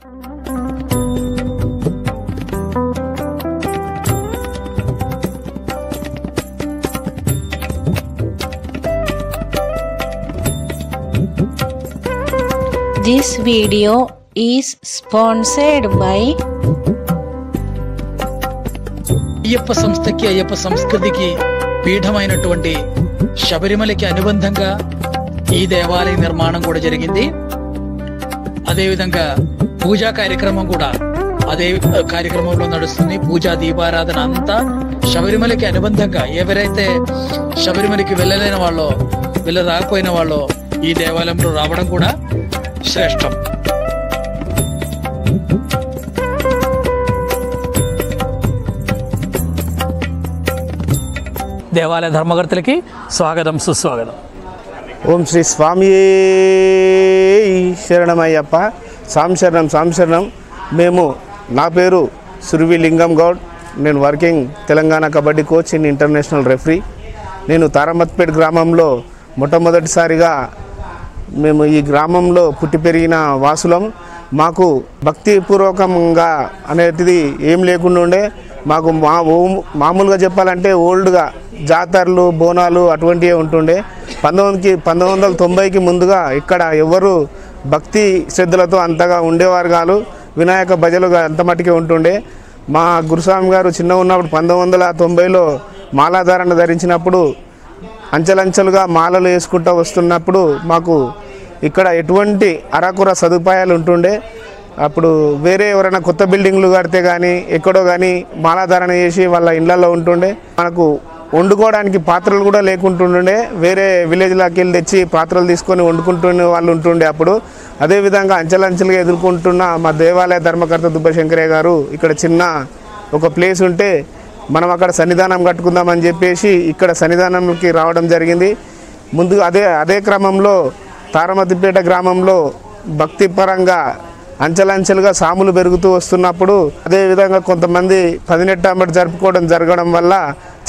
This video is sponsored by Ayyappa సంస్థకి అయ్యప్ప సంస్కృతికి పీఠమైనటువంటి శబరిమలకి అనుబంధంగా ఈ దేవాలయ నిర్మాణం కూడా జరిగింది. అదేవిధంగా పూజా కార్యక్రమం కూడా అదే కార్యక్రమంలో నడుస్తుంది. పూజా దీపారాధన అంతా శబరిమలకి అనుబంధంగా ఎవరైతే శబరిమలకి వెళ్ళలేని వాళ్ళో రాకపోయిన వాళ్ళో ఈ దేవాలయంలో రావడం కూడా శ్రేష్టం. దేవాలయ ధర్మకర్తలకి స్వాగతం, సుస్వాగతం. ఓం శ్రీ స్వామి శరణమయ్యప్ప. సాంశరణం. నా పేరు సుర్వి లింగం గౌడ్. నేను working Telangana kabaddi coach in international referee. నేను తారామత్పేట్ గ్రామంలో మొట్టమొదటిసారిగా మేము ఈ గ్రామంలో పుట్టి పెరిగిన వాసులం. మాకు భక్తిపూర్వకంగా అనేది ఏం లేకుండా ఉండే. మాకు మామూలుగా చెప్పాలంటే ఓల్డ్గా జాతరలు బోనాలు అటువంటివే ఉంటుండే. 1990కి ముందుగా ఇక్కడ ఎవరు భక్తి శ్రద్ధలతో అంతగా ఉండేవారు కాదు. వినాయక భజలు అంత మట్టుకే ఉంటుండే. మా గురుస్వామి గారు చిన్నగా ఉన్నప్పుడు 1990లో మాలాధారణ ధరించినప్పుడు అంచెలంచెలుగా మాలలు వేసుకుంటూ వస్తున్నప్పుడు మాకు ఇక్కడ ఎటువంటి అరకుర సదుపాయాలు ఉంటుండే. అప్పుడు వేరే ఎవరైనా కొత్త బిల్డింగ్లు కడితే కానీ ఎక్కడో కానీ మాలాధారణ చేసి వాళ్ళ ఇళ్లలో ఉంటుండే. మనకు వండుకోవడానికి పాత్రలు కూడా లేకుంటుండే. వేరే విలేజ్లోకి వెళ్ళి తెచ్చి పాత్రలు తీసుకొని వండుకుంటున్న వాళ్ళు ఉంటుండే అప్పుడు. అదేవిధంగా అంచెలంచెలుగా ఎదుర్కొంటున్న మా దేవాలయ ధర్మకర్త దుబ్బశంకరయ్య గారు ఇక్కడ చిన్న ఒక ప్లేస్ ఉంటే మనం అక్కడ సన్నిధానం కట్టుకుందామని చెప్పేసి ఇక్కడ సన్నిధానంకి రావడం జరిగింది. ముందు అదే క్రమంలో తారామతిపేట గ్రామంలో భక్తిపరంగా అంచెలంచెలుగా సాములు పెరుగుతూ వస్తున్నప్పుడు అదేవిధంగా కొంతమంది 18 జరగడం వల్ల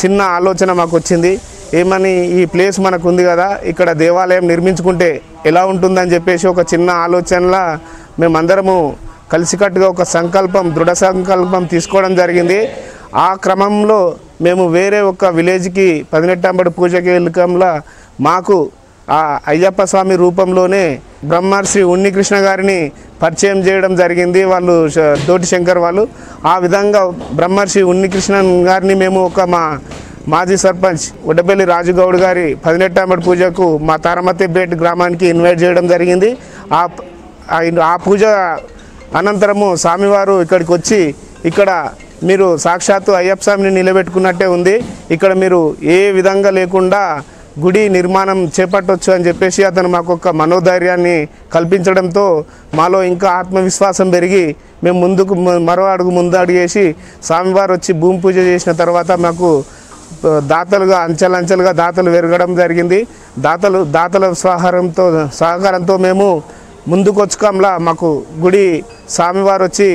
చిన్న ఆలోచన మాకు వచ్చింది. ఏమని, ఈ ప్లేస్ మనకు ఉంది కదా, ఇక్కడ దేవాలయం నిర్మించుకుంటే ఎలా ఉంటుందని చెప్పేసి ఒక చిన్న ఆలోచనలా మేమందరము కలిసికట్టుగా ఒక దృఢ సంకల్పం తీసుకోవడం జరిగింది. ఆ క్రమంలో మేము వేరే ఒక విలేజ్కి 18 పూజకి వెళ్ళకంలో మాకు ఆ అయ్యప్ప స్వామి రూపంలోనే బ్రహ్మర్షి ఉన్నికృష్ణ గారిని పరిచయం చేయడం జరిగింది. వాళ్ళు తోటి శంకర్ వాళ్ళు. ఆ విధంగా బ్రహ్మర్షి ఉన్నికృష్ణ గారిని మేము మా మాజీ సర్పంచ్ ఉడ్డపల్లి రాజుగౌడ్ గారి 18 పూజకు మా తారామతిపేట గ్రామానికి ఇన్వైట్ చేయడం జరిగింది. ఆ పూజ అనంతరము స్వామివారు ఇక్కడికి వచ్చి ఇక్కడ మీరు సాక్షాత్తు అయ్యప్ప స్వామిని నిలబెట్టుకున్నట్టే ఉంది, ఇక్కడ మీరు ఏ విధంగా లేకుండా గుడి నిర్మాణం చేపట్టవచ్చు అని చెప్పేసి అతను మాకు ఒక మనోధైర్యాన్ని కల్పించడంతో మాలో ఇంకా ఆత్మవిశ్వాసం పెరిగి మేము మరో అడుగు ముందడుగేసి స్వామివారు వచ్చి భూమి పూజ చేసిన తర్వాత మాకు దాతలుగా అంచెలంచెలుగా దాతలు పెరగడం జరిగింది. దాతల సహకారంతో మేము ముందుకొచ్చుకంలా మాకు గుడి స్వామివారు వచ్చి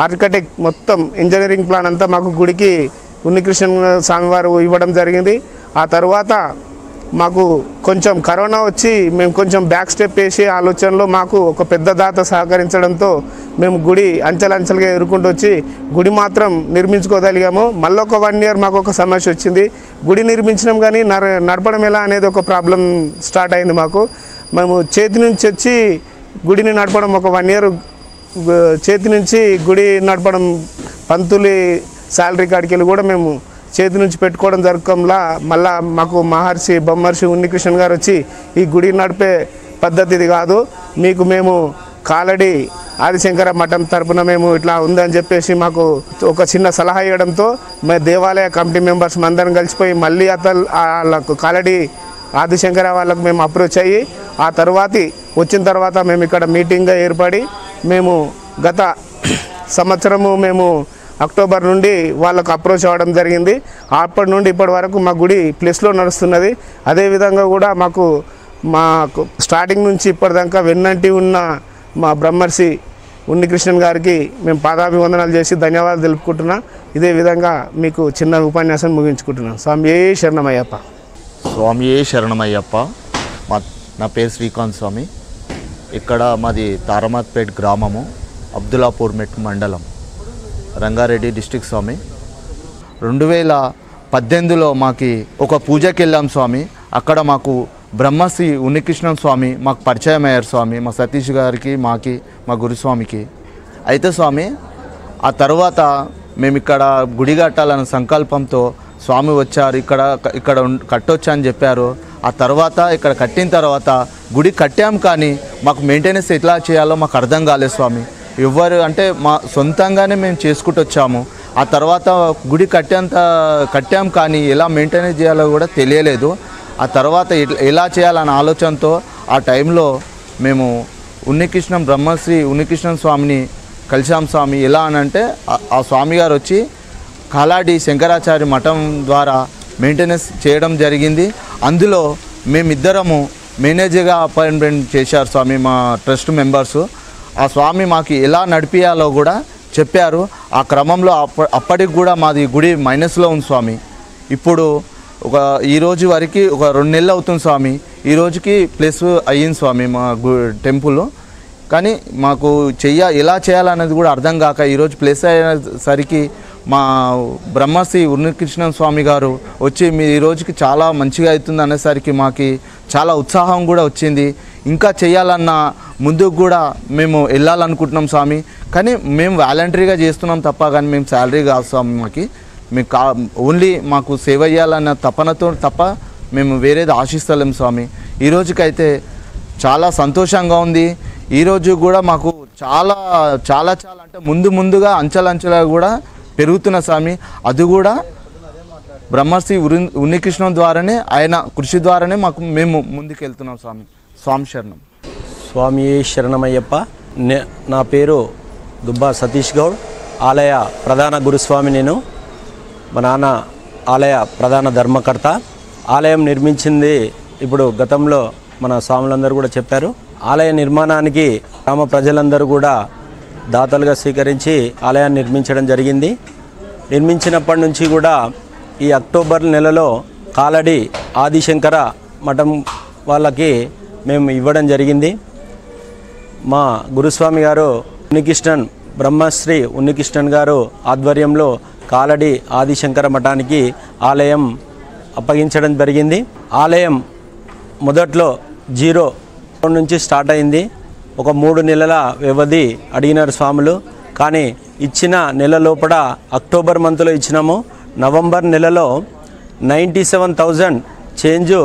ఆర్కిటెక్ట్ మొత్తం ఇంజనీరింగ్ ప్లాన్ అంతా మాకు గుడికి ఉన్నికృష్ణ స్వామివారు ఇవ్వడం జరిగింది. ఆ తర్వాత మాకు కొంచెం కరోనా వచ్చి మేము కొంచెం బ్యాక్ స్టెప్ వేసి ఆలోచనలో మాకు ఒక పెద్ద దాత సహకరించడంతో మేము గుడి అంచెలంచెలుగా ఎదుర్కొంటూ వచ్చి గుడి మాత్రం నిర్మించుకోగలిగాము. మళ్ళీ ఒక 1 year మాకు ఒక సమస్య వచ్చింది. గుడి నిర్మించడం కానీ నడపడం ఎలా అనేది ఒక ప్రాబ్లం స్టార్ట్ అయింది మాకు. మేము చేతి నుంచి వచ్చి గుడిని నడపడం ఒక 1 year చేతి నుంచి గుడి నడపడం పంతులి శాలరీ కాడికి కూడా మేము చేతి నుంచి పెట్టుకోవడం జరగకంలా మళ్ళా మాకు బ్రహ్మర్షి ఉన్నికృష్ణ గారు వచ్చి ఈ గుడి నడిపే పద్ధతి ఇది కాదు, మీకు మేము కాలడి ఆదిశంకర మఠం తరపున మేము ఇట్లా ఉందని చెప్పేసి మాకు ఒక చిన్న సలహా ఇవ్వడంతో మేము దేవాలయ కమిటీ మెంబర్స్ అందరం కలిసిపోయి మళ్ళీ వాళ్ళకు కాలడి ఆదిశంకర వాళ్ళకు మేము అప్రోచ్ అయ్యి ఆ వచ్చిన తర్వాత మేము ఇక్కడ మీటింగ్గా ఏర్పడి మేము గత సంవత్సరము మేము అక్టోబర్ నుండి వాళ్ళకు అప్రోచ్ అవ్వడం జరిగింది. అప్పటి నుండి ఇప్పటి వరకు మా గుడి ప్లేస్లో నడుస్తున్నది. అదేవిధంగా కూడా మాకు స్టార్టింగ్ నుంచి ఇప్పటిదాకా వెన్నంటి ఉన్న మా బ్రహ్మర్షి ఉన్నికృష్ణన్ గారికి మేము పాదాభివందనాలు చేసి ధన్యవాదాలు తెలుపుకుంటున్నా. ఇదే విధంగా మీకు చిన్న ఉపన్యాసం ముగించుకుంటున్నాను. స్వామియే శరణమయ్యప్ప. స్వామియే శరణమయ్యప్ప. నా పేరు శ్రీకాంత్ స్వామి. ఇక్కడ మాది తారామత్పేట్ గ్రామము. అబ్దుల్లాపూర్ మెట్ మండలం, రంగారెడ్డి డిస్ట్రిక్ట్ స్వామి. 2018లో మాకు ఒక పూజకి వెళ్ళాం స్వామి. అక్కడ మాకు బ్రహ్మశ్రీ ఉన్నికృష్ణన్ స్వామి మాకు పరిచయం అయ్యారు స్వామి, మా సతీష్ గారికి, మా గురుస్వామికి. అయితే స్వామి ఆ తర్వాత మేము ఇక్కడ గుడి కట్టాలన్న సంకల్పంతో స్వామి వచ్చారు, ఇక్కడ కట్టొచ్చు అని చెప్పారు. ఆ తర్వాత ఇక్కడ కట్టిన తర్వాత గుడి కట్టాం, కానీ మాకు మెయింటెనెన్స్ ఎట్లా చేయాలో మాకు అర్థం కాలేదు స్వామి. ఎవరు అంటే మా సొంతంగానే మేము చేసుకుంటూ వచ్చాము. ఆ తర్వాత గుడి కట్టాం, కానీ ఎలా మెయింటెనెన్స్ చేయాలో కూడా తెలియలేదు. ఆ తర్వాత ఎలా చేయాలన్న ఆలోచనతో ఆ టైంలో మేము బ్రహ్మశ్రీ ఉన్నికృష్ణన్ స్వామిని కలిసాం స్వామి. ఎలా అనంటే ఆ స్వామి గారు వచ్చి కాలాడి శంకరాచార్య మఠం ద్వారా మెయింటెనెన్స్ చేయడం జరిగింది. అందులో మేమిద్దరము మేనేజర్గా అపాయింట్మెంట్ చేశారు స్వామి, మా ట్రస్ట్ మెంబర్సు. ఆ స్వామి మాకు ఎలా నడిపియాలో కూడా చెప్పారు. ఆ క్రమంలో అప్పటికి కూడా మాది గుడి మైనస్లో ఉంది స్వామి. ఇప్పుడు ఈ రోజు వరకు ఒక 2 నెలలు అవుతుంది స్వామి. ఈ రోజుకి ప్లస్ అయ్యింది స్వామి మా టెంపుల్. కానీ మాకు ఎలా చేయాలనేది కూడా అర్థం కాక ఈరోజు ప్లేస్ అయ్యేసరికి మా బ్రహ్మశ్రీ ఉన్నికృష్ణన్ స్వామి గారు వచ్చి మీ ఈ రోజుకి చాలా మంచిగా అవుతుంది అనేసరికి మాకు చాలా ఉత్సాహం కూడా వచ్చింది. ఇంకా చేయాలన్న ముందుకు కూడా మేము వెళ్ళాలనుకుంటున్నాం స్వామి. కానీ మేము వాలంటరీగా చేస్తున్నాం తప్ప, కానీ మేము శాలరీ కాదు స్వామి. మీకు ఓన్లీ మాకు సేవ చేయాలన్న తపనతో తప్ప మేము వేరేది ఆశిస్తలేం స్వామి. ఈ రోజుకైతే చాలా సంతోషంగా ఉంది. ఈరోజు కూడా మాకు చాలా చాలా చాలా అంటే ముందుగా అంచెలంచెలుగా కూడా పెరుగుతున్న స్వామి. అది కూడా బ్రహ్మశ్రీ ఉన్నికృష్ణన్ ద్వారానే, ఆయన కృషి ద్వారానే మేము ముందుకెళ్తున్నాం స్వామి. స్వామి శరణం. స్వామి శరణమయ్యప్ప. నా పేరు దుబ్బా సతీష్ గౌడ్, ఆలయ ప్రధాన గురుస్వామి. నేను మా నాన్న ఆలయ ప్రధాన ధర్మకర్త. ఆలయం నిర్మించింది ఇప్పుడు గతంలో మన స్వాములందరూ కూడా చెప్పారు. ఆలయ నిర్మాణానికి గ్రామ ప్రజలందరూ కూడా దాతలుగా స్వీకరించి ఆలయాన్ని నిర్మించడం జరిగింది. నిర్మించినప్పటి నుంచి కూడా ఈ అక్టోబర్ నెలలో కాలడి ఆదిశంకర మఠం వాళ్ళకి మేము ఇవ్వడం జరిగింది. మా గురుస్వామి గారు బ్రహ్మశ్రీ ఉన్నికృష్ణన్ గారు ఆధ్వర్యంలో కాలడి ఆదిశంకర మఠానికి ఆలయం అప్పగించడం జరిగింది. ఆలయం మొదట్లో 0 నుంచి స్టార్ట్ అయింది. ఒక 3 నెలల వ్యవధి అడిగినారు స్వాములు. కానీ ఇచ్చిన నెల లోపల అక్టోబర్ మంత్లో ఇచ్చినాము. నవంబర్ నెలలో 97,000 చేంజ్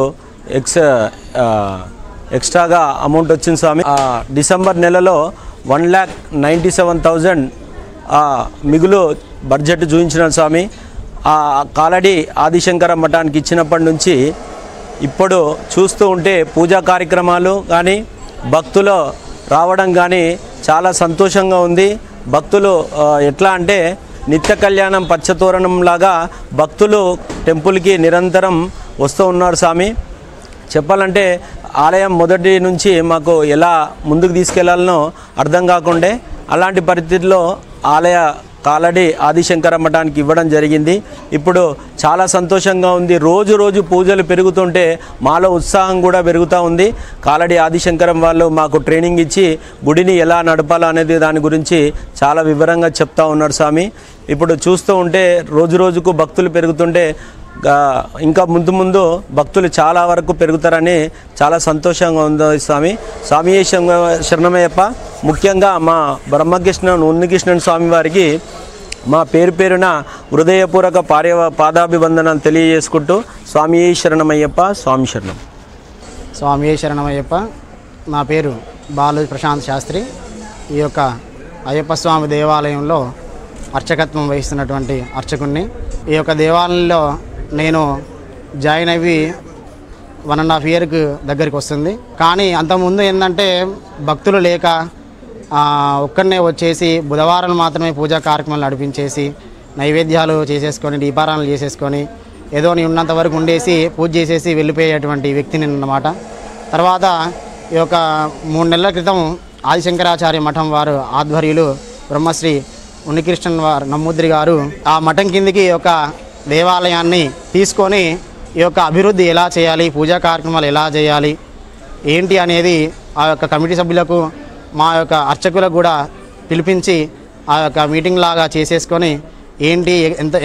ఎక్స్ట్రాగా అమౌంట్ వచ్చింది స్వామి. డిసెంబర్ నెలలో 1,97,000 మిగులు బడ్జెట్ చూపించినారు స్వామి. ఆ కాలడి ఆదిశంకర మఠానికి ఇచ్చినప్పటి నుంచి ఇప్పుడు చూస్తూ ఉంటే పూజా కార్యక్రమాలు కానీ భక్తులు రావడం కానీ చాలా సంతోషంగా ఉంది. భక్తులు ఎట్లా అంటే నిత్య కళ్యాణం పచ్చతోరణం లాగా భక్తులు టెంపుల్కి నిరంతరం వస్తూ ఉన్నారు స్వామి. చెప్పాలంటే ఆలయం మొదటి నుంచి మాకు ఎలా ముందుకు తీసుకెళ్లాలనో అర్థం కాకుండే, అలాంటి పరిస్థితుల్లో ఆలయ కాలడి ఆదిశంకర మఠానికి ఇవ్వడం జరిగింది. ఇప్పుడు చాలా సంతోషంగా ఉంది. రోజు రోజు పూజలు పెరుగుతుంటే మాలో ఉత్సాహం కూడా పెరుగుతూ ఉంది. కాలడి ఆదిశంకరం వాళ్ళు మాకు ట్రైనింగ్ ఇచ్చి గుడిని ఎలా నడపాలో అనేది దాని గురించి చాలా వివరంగా చెప్తా ఉన్నారు స్వామి. ఇప్పుడు చూస్తూ ఉంటే రోజు రోజుకు భక్తులు పెరుగుతుంటే ఇంకా ముందు భక్తులు చాలా వరకు పెరుగుతారని చాలా సంతోషంగా ఉంది స్వామి. స్వామి శరణమయ్యప్ప. ముఖ్యంగా మా ఉన్నికృష్ణన్ స్వామి వారికి మా పేరున హృదయపూర్వక పాదాభివందనాలు తెలియజేసుకుంటూ స్వామి శరణమయ్యప్ప. స్వామి శరణం. స్వామి శరణమయ్యప్ప. నా పేరు బాలు ప్రశాంత్ శాస్త్రి. ఈ యొక్క అయ్యప్ప స్వామి దేవాలయంలో అర్చకత్వం వహిస్తున్నటువంటి అర్చకుణ్ణి. ఈ యొక్క దేవాలయంలో నేను జాయిన్ అయ్యి 1.5 ఇయర్కి దగ్గరికి వస్తుంది. కానీ అంతకుముందు ఏంటంటే భక్తులు లేక ఒక్కడనే వచ్చేసి బుధవారం మాత్రమే పూజా కార్యక్రమాలు నడిపించేసి నైవేద్యాలు చేసేసుకొని దీపారాధనలు చేసేసుకొని ఏదో నీ ఉన్నంత వరకు ఉండేసి పూజ చేసేసి వెళ్ళిపోయేటువంటి వ్యక్తిని అన్నమాట. తర్వాత ఈ యొక్క 3 నెలల క్రితం ఆదిశంకరాచార్య మఠం వారు ఆధ్వర్యులు బ్రహ్మశ్రీ ఉన్నికృష్ణన్ వారు నమ్ముద్రి గారు ఆ మఠం కిందికి ఈ యొక్క దేవాలయాన్ని తీసుకొని ఈ యొక్క అభివృద్ధి ఎలా చేయాలి, పూజా కార్యక్రమాలు ఎలా చేయాలి ఏంటి అనేది ఆ యొక్క కమిటీ సభ్యులకు మా యొక్క అర్చకులకు కూడా పిలిపించి ఆ యొక్క మీటింగ్ లాగా చేసేసుకొని ఏంటి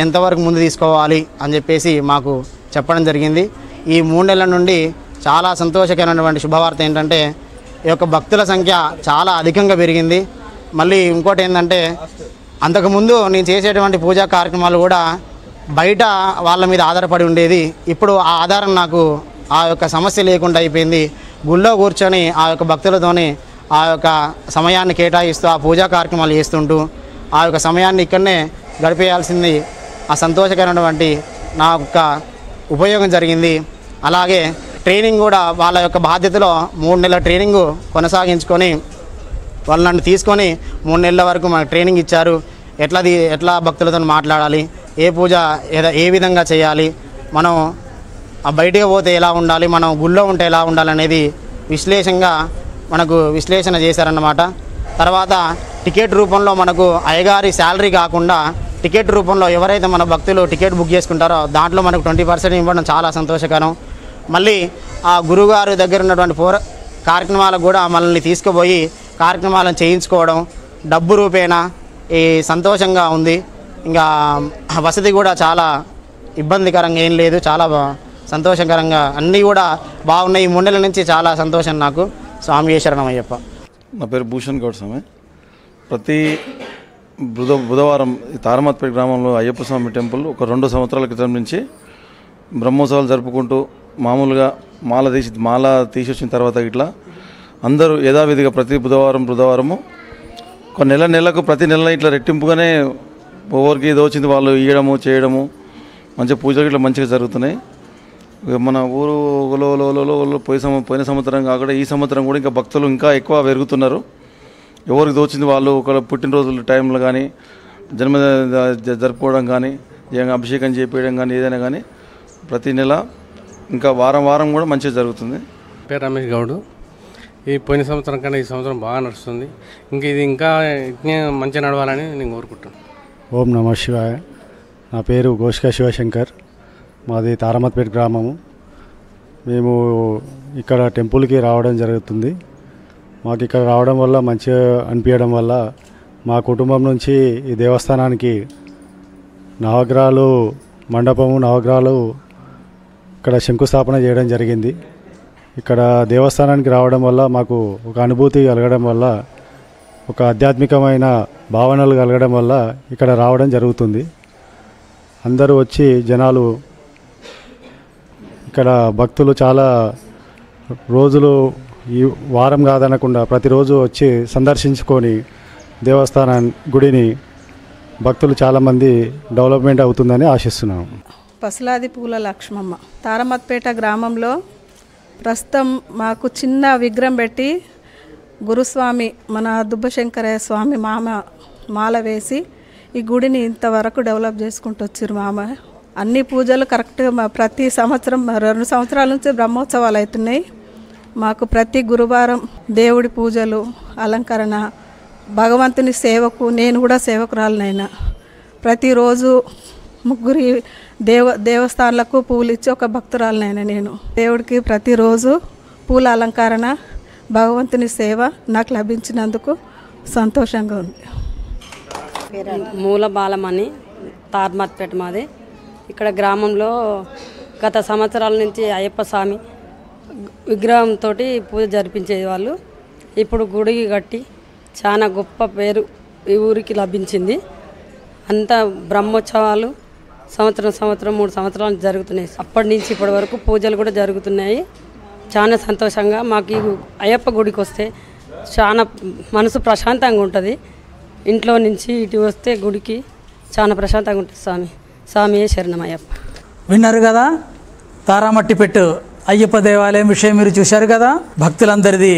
ఎంతవరకు ముందు తీసుకోవాలి అని చెప్పేసి మాకు చెప్పడం జరిగింది. ఈ 3 నెలల నుండి చాలా సంతోషకరమైనటువంటి శుభవార్త ఏంటంటే ఈ యొక్క భక్తుల సంఖ్య చాలా అధికంగా పెరిగింది. మళ్ళీ ఇంకోటి ఏంటంటే అంతకుముందు నేను చేసేటువంటి పూజా కార్యక్రమాలు కూడా బయట వాళ్ళ మీద ఆధారపడి ఉండేది. ఇప్పుడు ఆ ఆధారం నాకు ఆ యొక్క సమస్య లేకుండా అయిపోయింది. గుళ్ళో కూర్చొని ఆ యొక్క భక్తులతోని ఆ యొక్క సమయాన్ని కేటాయిస్తూ ఆ పూజా కార్యక్రమాలు చేస్తుంటూ ఆ యొక్క సమయాన్ని ఇక్కడనే గడిపేయాల్సింది ఆ సంతోషకరమైనటువంటి నా యొక్క ఉపయోగం జరిగింది. అలాగే ట్రైనింగ్ కూడా వాళ్ళ యొక్క బాధ్యతలో 3 నెలల ట్రైనింగ్ కొనసాగించుకొని వాళ్ళు నన్ను తీసుకొని 3 నెలల వరకు మనకు ట్రైనింగ్ ఇచ్చారు. ఎట్లా భక్తులతో మాట్లాడాలి, ఏ పూజ ఏ విధంగా చేయాలి, మనం బయటికి పోతే ఎలా ఉండాలి, మనం గుళ్ళో ఉంటే ఎలా ఉండాలనేది విశ్లేషణ చేశారన్నమాట. తర్వాత టికెట్ రూపంలో మనకు అయ్యగారి శాలరీ కాకుండా టికెట్ రూపంలో ఎవరైతే మన భక్తులు టికెట్ బుక్ చేసుకుంటారో దాంట్లో మనకు 20% ఇవ్వడం చాలా సంతోషకరం. మళ్ళీ ఆ గురువుగారు దగ్గర ఉన్నటువంటి కార్యక్రమాలకు కూడా మనల్ని తీసుకుపోయి కార్యక్రమాలను చేయించుకోవడం డబ్బు రూపేణా ఈ సంతోషంగా ఉంది. ఇంకా వసతి కూడా చాలా ఇబ్బందికరంగా ఏం లేదు, చాలా సంతోషకరంగా అన్నీ కూడా బాగున్నాయి. ఈ 3 నెలల నుంచి చాలా సంతోషం నాకు. స్వామి శరణమయ్యప్ప. నా పేరు భూషణ్ గౌడ్ స్వామి. ప్రతి బుధవారం తారమత్పేట గ్రామంలో అయ్యప్ప స్వామి టెంపుల్ ఒక 2 సంవత్సరాల క్రితం నుంచి బ్రహ్మోత్సవాలు జరుపుకుంటూ మామూలుగా మాల తీసి వచ్చిన తర్వాత ఇట్లా అందరూ యథావిధిగా ప్రతి బుధవారము ఒక నెలకు ప్రతి నెల ఇట్లా రెట్టింపుగానే ఎవరికి ఏదో వచ్చింది వాళ్ళు ఇవ్వడము చేయడము మంచిగా పూజలు ఇట్లా మంచిగా జరుగుతున్నాయి. మన ఊరులో పోయిన సంవత్సరం కాకుండా ఈ సంవత్సరం కూడా ఇంకా భక్తులు ఇంకా ఎక్కువ పెరుగుతున్నారు. ఎవరికి దోచింది వాళ్ళు ఒక పుట్టినరోజుల టైంలో కానీ జన్మదిన జరుపుకోవడం కానీ అభిషేకం చేపేయడం కానీ ఏదైనా కానీ ప్రతి నెల ఇంకా వారం కూడా మంచిగా జరుగుతుంది. పేరు రమేష్ గౌడ్. ఈ పోయిన సంవత్సరం కన్నా ఈ సంవత్సరం బాగా నడుస్తుంది. ఇది ఇంకా మంచిగా నడవాలని నేను కోరుకుంటాను. ఓం నమః శివాయ. నా పేరు గోష్క శివశంకర్. మాది తారమత్పేట గ్రామము. మేము ఇక్కడ టెంపుల్కి రావడం జరుగుతుంది. మాకు ఇక్కడ రావడం వల్ల మంచిగా అనిపించడం వల్ల మా కుటుంబం నుంచి ఈ దేవస్థానానికి నవగ్రహాలు మండపము నవగ్రహాలు ఇక్కడ శంకుస్థాపన చేయడం జరిగింది. ఇక్కడ దేవస్థానానికి రావడం వల్ల మాకు ఒక అనుభూతి కలగడం వల్ల ఒక ఆధ్యాత్మికమైన భావనలు కలగడం వల్ల ఇక్కడ రావడం జరుగుతుంది. అందరూ వచ్చి జనాలు ఇక్కడ భక్తులు చాలా రోజులు ఈ వారం కాదనకుండా ప్రతిరోజు వచ్చి సందర్శించుకొని దేవస్థానం గుడిని భక్తులు చాలామంది డెవలప్మెంట్ అవుతుందని ఆశిస్తున్నాము. పసలాది పూల లక్ష్మమ్మ. తారమత్పేట గ్రామంలో ప్రస్తుతం మాకు చిన్న విగ్రహం పెట్టి గురుస్వామి మన దుబ్బశంకరయ్య స్వామి మాల వేసి ఈ గుడిని ఇంతవరకు డెవలప్ చేసుకుంటూ వచ్చారు మామ. అన్ని పూజలు కరెక్ట్గా ప్రతి సంవత్సరం 2 సంవత్సరాల నుంచి బ్రహ్మోత్సవాలు అవుతున్నాయి. మాకు ప్రతి గురువారం దేవుడి పూజలు అలంకరణ భగవంతుని సేవకు నేను కూడా సేవకురాలనైనా ప్రతిరోజు 3 దేవస్థానాలకు పూలు ఇచ్చి ఒక భక్తురాలనైనా నేను దేవుడికి ప్రతిరోజు పూల అలంకరణ భగవంతుని సేవ నాకు లభించినందుకు సంతోషంగా ఉంది. మూల బాలమని తారమత్పేట మాది. ఇక్కడ గ్రామంలో గత సంవత్సరాల నుంచి అయ్యప్ప స్వామి విగ్రహంతో పూజ జరిపించేది వాళ్ళు. ఇప్పుడు గుడి కట్టి చాలా గొప్ప పేరు ఈ ఊరికి లభించింది. అంతా బ్రహ్మోత్సవాలు సంవత్సరం 3 సంవత్సరాలు జరుగుతున్నాయి. అప్పటి నుంచి ఇప్పటి వరకు పూజలు కూడా జరుగుతున్నాయి. చాలా సంతోషంగా మాకు ఈ అయ్యప్ప గుడికి వస్తే చాలా మనసు ప్రశాంతంగా ఉంటుంది. ఇంట్లో నుంచి ఇటు వస్తే గుడికి చాలా ప్రశాంతంగా ఉంటుంది. స్వామి శరణమయ్యప్ప. విన్నారు కదా, తారామట్టిపెట్టు అయ్యప్ప దేవాలయం విషయం మీరు చూశారు కదా. భక్తులందరిది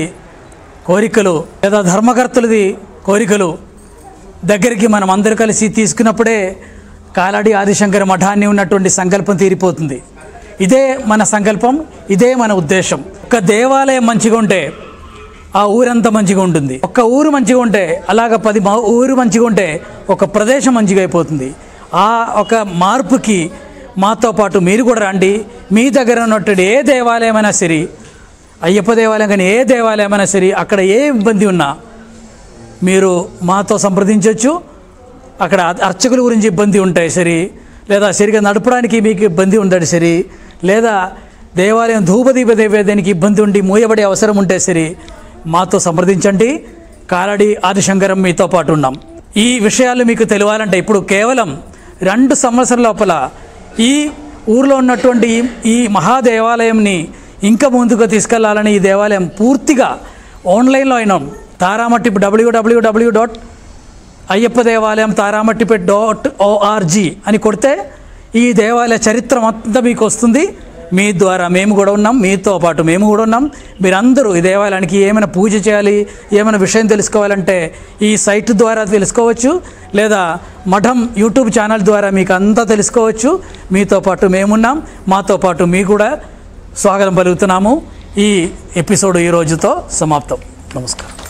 కోరికలు లేదా ధర్మకర్తలది కోరికలు దగ్గరికి మనం అందరూ కలిసి తీసుకున్నప్పుడే కాలాడి ఆదిశంకర మఠాన్ని ఉన్నటువంటి సంకల్పం తీరిపోతుంది. ఇదే మన సంకల్పం, ఇదే మన ఉద్దేశం. ఒక దేవాలయం మంచిగా ఉంటే ఆ ఊరంతా మంచిగా ఉంటుంది. ఒక్క ఊరు మంచిగా ఉంటే అలాగ 10 ఊరు మంచిగా ఉంటే ఒక ప్రదేశం మంచిగా అయిపోతుంది. ఆ ఒక మార్పుకి మాతో పాటు మీరు కూడా రండి. మీ దగ్గర ఉన్నటువంటి ఏ దేవాలయమైనా సరే, అయ్యప్ప దేవాలయం కానీ ఏ దేవాలయమైనా సరే, అక్కడ ఏ ఇబ్బంది ఉన్నా మీరు మాతో సంప్రదించవచ్చు. అక్కడ అర్చకుల గురించి ఇబ్బంది ఉంటాయి సరే, లేదా సరిగా నడపడానికి మీకు ఇబ్బంది ఉండదు సరే, లేదా దేవాలయం ధూపదీప నైవేద్యానికి ఇబ్బంది ఉండి మూయబడే అవసరం ఉంటే సరే మాతో సంప్రదించండి. కాలడి ఆదిశంకరం మీతో పాటు ఉన్నాం. ఈ విషయాలు మీకు తెలియాలంటే ఇప్పుడు కేవలం 2 సంవత్సరాల లోపల ఈ ఊరిలో ఉన్నటువంటి ఈ మహాదేవాలయంని ఇంకా ముందుకు తీసుకెళ్లాలని ఈ దేవాలయం పూర్తిగా ఆన్లైన్లో అయినాం. తారామట్టి www.అయ్యప్పదేవాలయం.తారామట్టిపేట్.org అని కొడితే ఈ దేవాలయ చరిత్ర అంతా మీకు వస్తుంది. మీ ద్వారా మేము కూడా ఉన్నాం, మీతో పాటు మేము కూడా ఉన్నాం. మీరందరూ ఈ దేవాలయానికి ఏమైనా పూజ చేయాలి, ఏమైనా విషయం తెలుసుకోవాలంటే ఈ సైట్ ద్వారా తెలుసుకోవచ్చు, లేదా మఠం యూట్యూబ్ ఛానల్ ద్వారా మీకు అంతా తెలుసుకోవచ్చు. మీతో పాటు మేమున్నాం, మాతో పాటు మీ కూడా స్వాగతం పలుకుతున్నాము. ఈ ఎపిసోడ్ ఈ రోజుతో సమాప్తం. నమస్కారం.